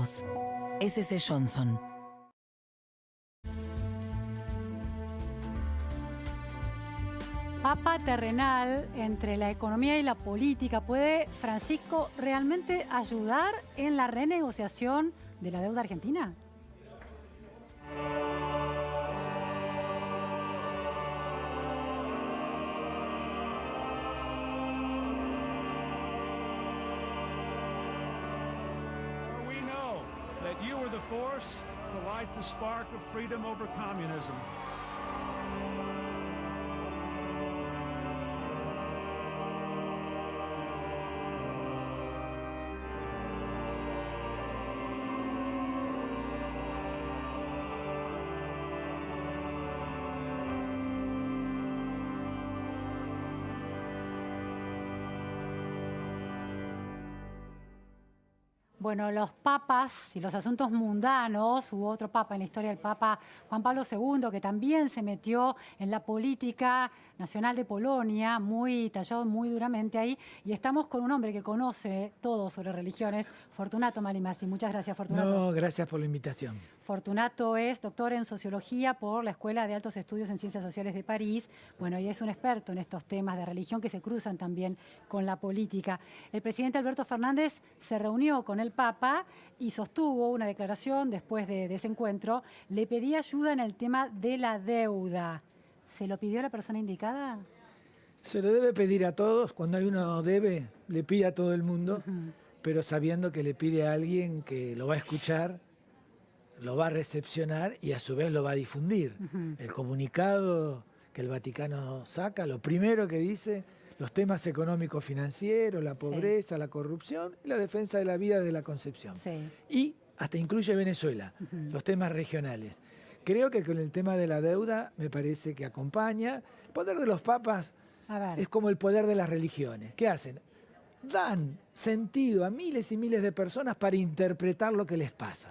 vos. S.C. Johnson. Papa terrenal entre la economía y la política. ¿Puede Francisco realmente ayudar en la renegociación de la deuda argentina? We know that you are the force to light the spark of freedom over communism. Bueno, los papas y los asuntos mundanos, hubo otro papa en la historia, el Papa Juan Pablo II, que también se metió en la política nacional de Polonia, muy tallado muy duramente ahí, y estamos con un hombre que conoce todo sobre religiones, Fortunato Malimasi. Muchas gracias, Fortunato. No, gracias por la invitación. Fortunato es doctor en Sociología por la Escuela de Altos Estudios en Ciencias Sociales de París. Bueno, y es un experto en estos temas de religión que se cruzan también con la política. El presidente Alberto Fernández se reunió con el Papa y sostuvo una declaración después de ese encuentro. Le pedía ayuda en el tema de la deuda. ¿Se lo pidió a la persona indicada? Se lo debe pedir a todos. Cuando uno debe, le pide a todo el mundo, pero sabiendo que le pide a alguien que lo va a escuchar, lo va a recepcionar y a su vez lo va a difundir. El comunicado que el Vaticano saca, lo primero que dice, los temas económicos financieros, la pobreza, la corrupción y la defensa de la vida de la concepción. Y hasta incluye Venezuela, los temas regionales. Creo que con el tema de la deuda me parece que acompaña. El poder de los papas es como el poder de las religiones. ¿Qué hacen? Dan sentido a miles y miles de personas para interpretar lo que les pasa.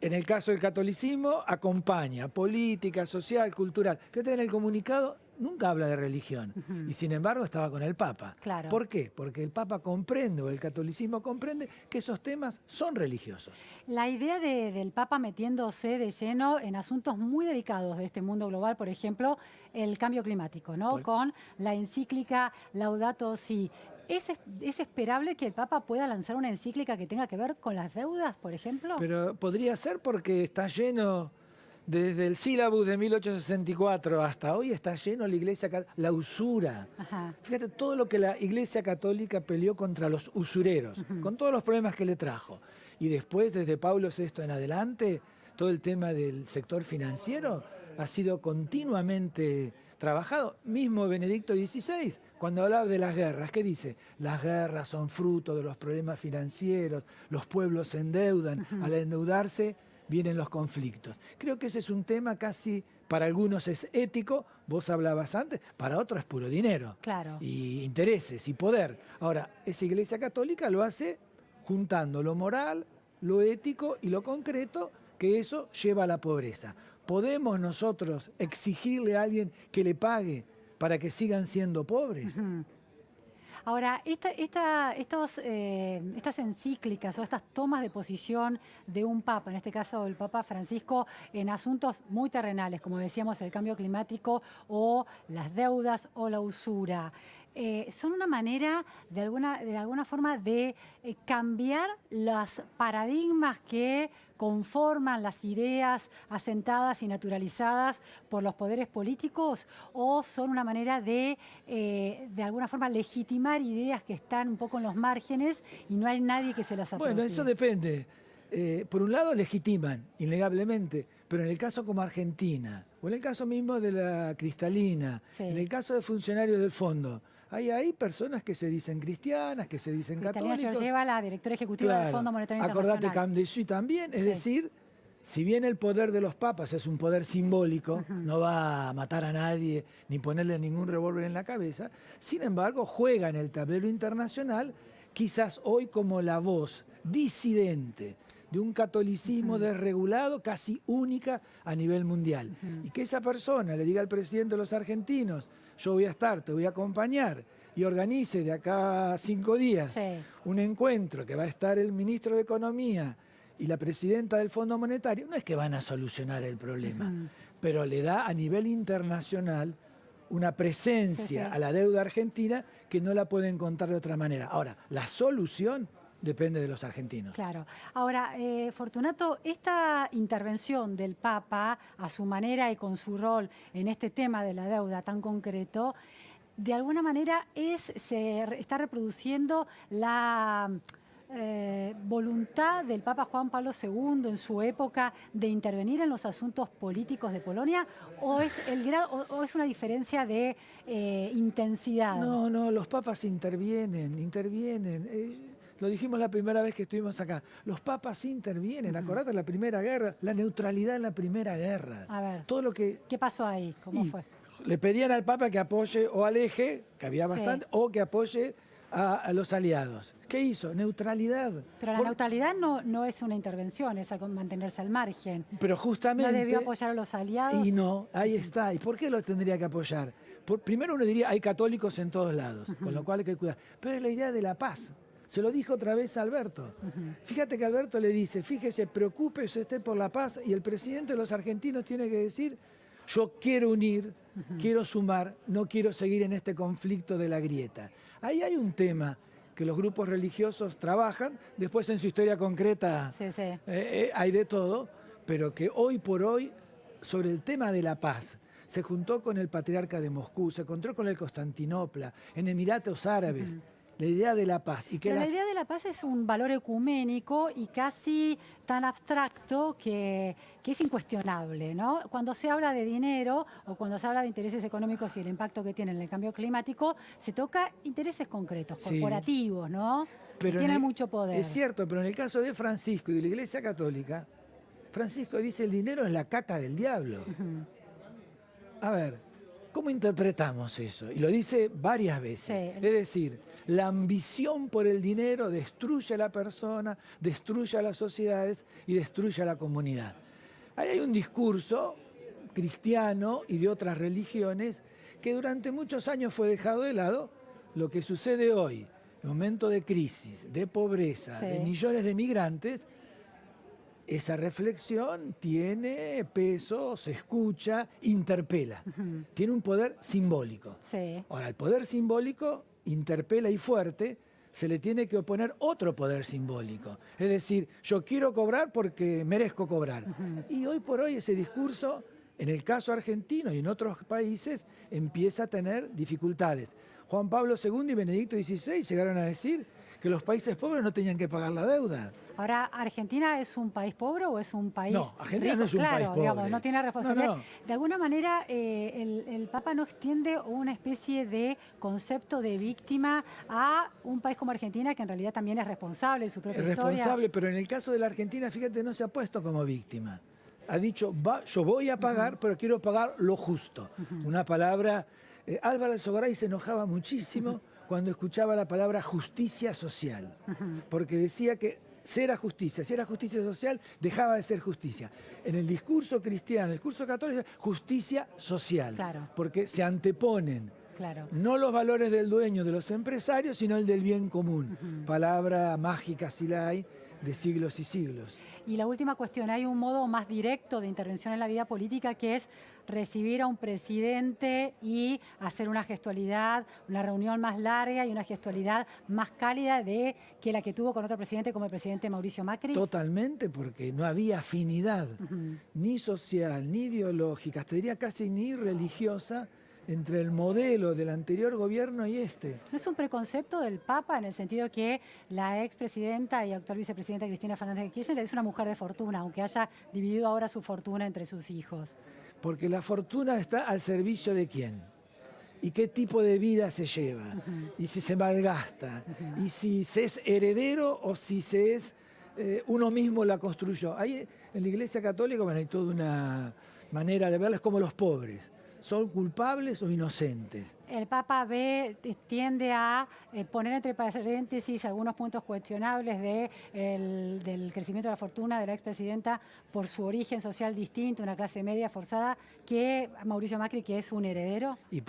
En el caso del catolicismo, acompaña política, social, cultural. Fíjate, en el comunicado nunca habla de religión y sin embargo estaba con el Papa. Claro. ¿Por qué? Porque el Papa comprende, o el catolicismo comprende, que esos temas son religiosos. La idea del Papa metiéndose de lleno en asuntos muy delicados de este mundo global, por ejemplo, el cambio climático, ¿no? Con la encíclica Laudato Si. ¿Es esperable que el Papa pueda lanzar una encíclica que tenga que ver con las deudas, por ejemplo? Pero podría ser porque está lleno, desde el sílabus de 1864 hasta hoy, está lleno la Iglesia, la usura. Fíjate todo lo que la Iglesia Católica peleó contra los usureros, con todos los problemas que le trajo. Y después, desde Pablo VI en adelante, todo el tema del sector financiero ha sido continuamente trabajado. Mismo Benedicto XVI, cuando hablaba de las guerras, ¿qué dice? Las guerras son fruto de los problemas financieros, los pueblos se endeudan, al endeudarse vienen los conflictos. Creo que ese es un tema casi, para algunos es ético, vos hablabas antes, para otros es puro dinero. Claro. Y intereses y poder. Ahora, esa Iglesia Católica lo hace juntando lo moral, lo ético y lo concreto, que eso lleva a la pobreza. ¿Podemos nosotros exigirle a alguien que le pague para que sigan siendo pobres? Ahora, estas encíclicas o estas tomas de posición de un papa, en este caso el Papa Francisco, en asuntos muy terrenales, como decíamos, el cambio climático o las deudas o la usura, son una manera de alguna forma de cambiar los paradigmas que conforman las ideas asentadas y naturalizadas por los poderes políticos, o son una manera de alguna forma legitimar ideas que están un poco en los márgenes y no hay nadie que se las apropie. Bueno, eso depende. Por un lado legitiman, innegablemente, pero en el caso como Argentina, o en el caso mismo de la Cristalina, en el caso de funcionarios del fondo, hay personas que se dicen cristianas, que se dicen Cristalina católicos. Georgieva, la directora ejecutiva del Fondo Monetario Internacional. Acordate Camdesu también, es decir, si bien el poder de los papas es un poder simbólico, no va a matar a nadie ni ponerle ningún revólver en la cabeza, sin embargo juega en el tablero internacional quizás hoy como la voz disidente de un catolicismo desregulado, casi única a nivel mundial. Y que esa persona le diga al presidente de los argentinos, yo voy a estar, te voy a acompañar, y organice de acá a 5 días Sí. un encuentro que va a estar el ministro de Economía y la presidenta del Fondo Monetario, no es que van a solucionar el problema, pero le da a nivel internacional una presencia Sí, sí. a la deuda argentina que no la pueden contar de otra manera. Ahora, la solución depende de los argentinos. Claro. Ahora, Fortunato, esta intervención del Papa a su manera y con su rol en este tema de la deuda tan concreto, de alguna manera está reproduciendo la voluntad del Papa Juan Pablo II en su época de intervenir en los asuntos políticos de Polonia, o es el grado, o es una diferencia de intensidad. No, no, los papas intervienen. Lo dijimos la primera vez que estuvimos acá. Los papas intervienen. Acordate la Primera Guerra, la neutralidad en la Primera Guerra. A ver, Todo lo que ¿qué pasó ahí? ¿Cómo y fue? le pedían al Papa que apoye o al eje, que había bastante, o que apoye a los aliados. ¿Qué hizo? Neutralidad. Pero la neutralidad no es una intervención, es mantenerse al margen. Pero justamente... ¿No debió apoyar a los aliados? Y no, ahí está. ¿Y por qué lo tendría que apoyar? Primero uno diría, hay católicos en todos lados, con lo cual hay que cuidar. Pero es la idea de la paz. Se lo dijo otra vez a Alberto. Fíjate que Alberto le dice, fíjese, preocúpese usted por la paz, y el presidente de los argentinos tiene que decir, yo quiero unir, quiero sumar, no quiero seguir en este conflicto de la grieta. Ahí hay un tema que los grupos religiosos trabajan, después en su historia concreta Sí, sí. hay de todo, pero que hoy por hoy, sobre el tema de la paz, se juntó con el patriarca de Moscú, se encontró con el Constantinopla, en Emiratos Árabes, la idea de la paz. Y que Pero la idea de la paz es un valor ecuménico y casi tan abstracto que es incuestionable, ¿no? Cuando se habla de dinero o cuando se habla de intereses económicos y el impacto que tienen en el cambio climático, se toca intereses concretos, Sí. corporativos, ¿no? Pero Tienen en el- mucho poder. Es cierto, pero en el caso de Francisco y de la Iglesia Católica, Francisco dice el dinero es la caca del diablo. A ver, ¿cómo interpretamos eso? Y lo dice varias veces. Sí. Es decir, la ambición por el dinero destruye a la persona, destruye a las sociedades y destruye a la comunidad. Ahí hay un discurso cristiano y de otras religiones que durante muchos años fue dejado de lado. Lo que sucede hoy, en momento de crisis, de pobreza, Sí. de millones de migrantes, esa reflexión tiene peso, se escucha, interpela. Tiene un poder simbólico. Sí. Ahora, el poder simbólico interpela y fuerte, se le tiene que oponer otro poder simbólico. Es decir, yo quiero cobrar porque merezco cobrar. Y hoy por hoy ese discurso, en el caso argentino y en otros países, empieza a tener dificultades. Juan Pablo II y Benedicto XVI llegaron a decir que los países pobres no tenían que pagar la deuda. Ahora, ¿Argentina es un país pobre o es un país No, Argentina rico? no es un Claro, país pobre. digamos, no tiene responsabilidad. No. De alguna manera, el Papa no extiende una especie de concepto de víctima a un país como Argentina, que en realidad también es responsable de su propia Es historia. responsable, pero en el caso de la Argentina, fíjate, no se ha puesto como víctima. Ha dicho, yo voy a pagar, pero quiero pagar lo justo. Una palabra... Álvaro Sogaray se enojaba muchísimo cuando escuchaba la palabra justicia social, porque decía que si era justicia social, dejaba de ser justicia. En el discurso cristiano, en el discurso católico, justicia social, Claro. porque se anteponen Claro. no los valores del dueño, de los empresarios, sino el del bien común. Palabra mágica, si la hay, de siglos y siglos. Y la última cuestión, hay un modo más directo de intervención en la vida política que es recibir a un presidente y hacer una gestualidad, una reunión más larga y una gestualidad más cálida que la que tuvo con otro presidente como el presidente Mauricio Macri. Totalmente, porque no había afinidad, ni social, ni ideológica, te diría casi ni religiosa, entre el modelo del anterior gobierno y este. ¿No es un preconcepto del Papa en el sentido que la expresidenta y actual vicepresidenta Cristina Fernández de Kirchner es una mujer de fortuna, aunque haya dividido ahora su fortuna entre sus hijos? Porque la fortuna está al servicio de quién. Y qué tipo de vida se lleva. Y si se malgasta. Y si se es heredero o si se es uno mismo la construyó. Ahí en la Iglesia Católica, bueno, hay toda una manera de verla, es como los pobres. ¿Son culpables o inocentes? El Papa tiende a poner entre paréntesis algunos puntos cuestionables del crecimiento de la fortuna de la expresidenta por su origen social distinto, una clase media forzada, que Mauricio Macri, que es un heredero. Y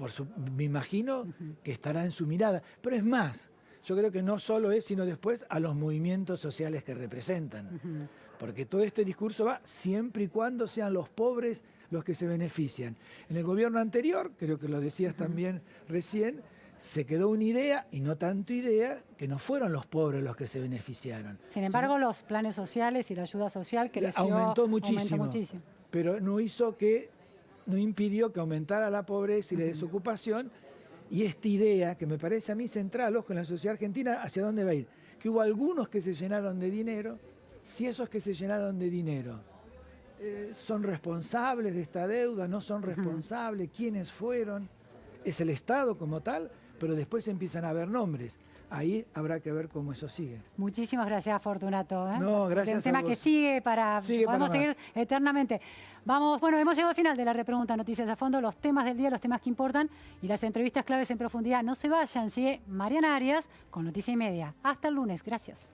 me imagino que estará en su mirada. Pero es más, yo creo que no solo es, sino después a los movimientos sociales que representan. Porque todo este discurso va siempre y cuando sean los pobres los que se benefician. En el gobierno anterior, creo que lo decías también recién, se quedó una idea, y no tanto idea, que no fueron los pobres los que se beneficiaron. Sin embargo, los planes sociales y la ayuda social creció, aumentó muchísimo. Pero no impidió que aumentara la pobreza y la desocupación. Y esta idea, que me parece a mí central, ojo, en la sociedad argentina, ¿hacia dónde va a ir? Que hubo algunos que se llenaron de dinero. Si esos que se llenaron de dinero son responsables de esta deuda, no son responsables, quiénes fueron, es el Estado como tal, pero después empiezan a haber nombres. Ahí habrá que ver cómo eso sigue. Muchísimas gracias, Fortunato. No, gracias a vos. Un tema que sigue podemos seguir eternamente. Vamos, bueno, hemos llegado al final de la repregunta Noticias a Fondo, los temas del día, los temas que importan y las entrevistas claves en profundidad. No se vayan, sigue Mariana Arias con Noticia y Media. Hasta el lunes, gracias.